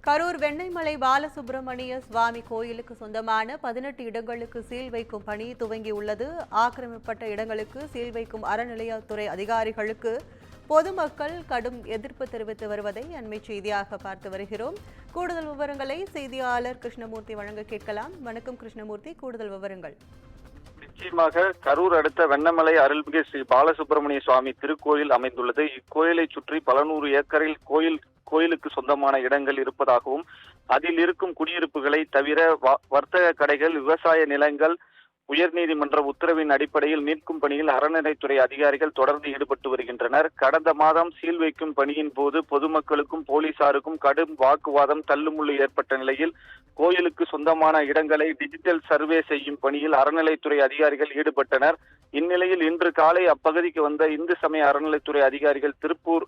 கரூர் வெண்ணெய்மலை பாலசுப்பிரமணிய சுவாமி கோயிலுக்கு சொந்தமான 18 இடங்களுக்கு சீல் வைக்கும் பணி துவங்கியுள்ளது. ஆக்கிரமிக்கப்பட்ட இடங்களுக்கு சீல் வைக்கும் அறநிலையத்துறை அதிகாரிகளுக்கு பொதுமக்கள் கடும் எதிர்ப்பு தெரிவித்து வருவதை அண்மை செய்தியாக பார்த்து வருகிறோம். கூடுதல் விவரங்களை செய்தியாளர் கிருஷ்ணமூர்த்தி வழங்க கேட்கலாம். வணக்கம் கிருஷ்ணமூர்த்தி, கூடுதல் விவரங்கள். நிச்சயமாக கரூர் அடுத்த வெண்ணமலை அருள்மிகு ஸ்ரீ பாலசுப்பிரமணிய சுவாமி திருக்கோயில் அமைந்துள்ளது. இக்கோயிலை சுற்றி பல நூறு ஏக்கரில் கோயிலுக்கு சொந்தமான இடங்கள் இருப்பதாகவும் அதில் இருக்கும் குடியிருப்புகளை தவிர வர்த்தக கடைகள், விவசாய நிலங்கள் உயர்நீதிமன்ற உத்தரவின் அடிப்படையில் மீட்கும் பணியில் அறநிலைத்துறை அதிகாரிகள் தொடர்ந்து ஈடுபட்டு வருகின்றனர். கடந்த மாதம் சீல் வைக்கும் பணியின் போது பொதுமக்களுக்கும் போலீசாருக்கும் கடும் வாக்குவாதம், தள்ளுமுள்ளு ஏற்பட்ட நிலையில் கோயிலுக்கு சொந்தமான இடங்களை டிஜிட்டல் சர்வே செய்யும் பணியில் அறநிலைத்துறை அதிகாரிகள் ஈடுபட்டனர். இந்நிலையில் இன்று காலை அப்பகுதிக்கு வந்த இந்து சமய அறநிலைத்துறை அதிகாரிகள் திருப்பூர்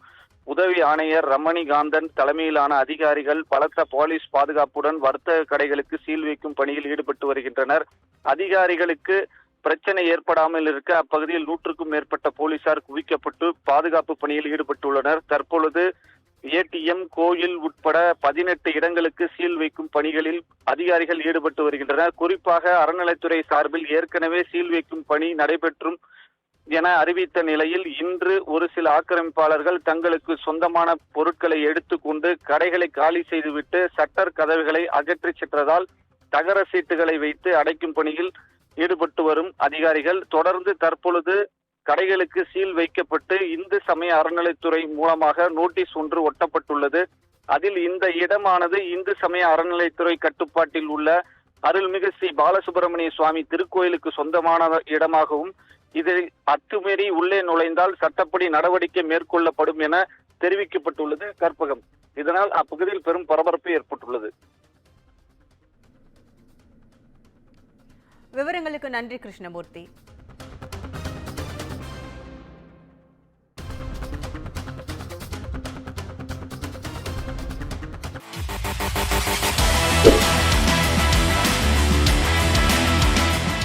உதவி ஆணையர் ரமணிகாந்தன் தலைமையிலான அதிகாரிகள் பலத்த போலீஸ் பாதுகாப்புடன் வர்த்தக கடைகளுக்கு சீல் வைக்கும் பணியில் ஈடுபட்டு வருகின்றனர். அதிகாரிகளுக்கு பிரச்சனை ஏற்படாமல் இருக்க அப்பகுதியில் 100க்கும் மேற்பட்ட போலீசார் குவிக்கப்பட்டு பாதுகாப்பு பணியில் ஈடுபட்டுள்ளனர். தற்பொழுது ஏடிஎம், கோயில் உட்பட 18 இடங்களுக்கு சீல் வைக்கும் பணிகளில் அதிகாரிகள் ஈடுபட்டு வருகின்றனர். குறிப்பாக அறநிலைத்துறை சார்பில் ஏற்கனவே சீல் வைக்கும் பணி நடைபெற்றும் என அறிவித்த நிலையில் இன்று ஒரு சில ஆக்கிரமிப்பாளர்கள் தங்களுக்கு சொந்தமான பொருட்களை எடுத்துக்கொண்டு கடைகளை காலி செய்துவிட்டு சட்டர் கதவுகளை அகற்றி சென்றதால் தகர சீட்டுகளை வைத்து அடைக்கும் பணியில் ஈடுபட்டு வரும் அதிகாரிகள் தொடர்ந்து தற்பொழுது கடைகளுக்கு சீல் வைக்கப்பட்டு இந்து சமய அறநிலைத்துறை மூலமாக நோட்டீஸ் ஒன்று ஒட்டப்பட்டுள்ளது. அதில் இந்த இடமானது இந்து சமய அறநிலைத்துறை கட்டுப்பாட்டில் உள்ள அருள்மிகு ஸ்ரீ பாலசுப்பிரமணிய சுவாமி திருக்கோயிலுக்கு சொந்தமான இடமாகவும் இதில் அத்துமீறி உள்ளே நுழைந்தால் சட்டப்படி நடவடிக்கை மேற்கொள்ளப்படும் என தெரிவிக்கப்பட்டுள்ளது. கற்பகம், இதனால் அப்பகுதியில் பெரும் பரபரப்பு ஏற்பட்டுள்ளது. விவரங்களுக்கு நன்றி கிருஷ்ணமூர்த்தி.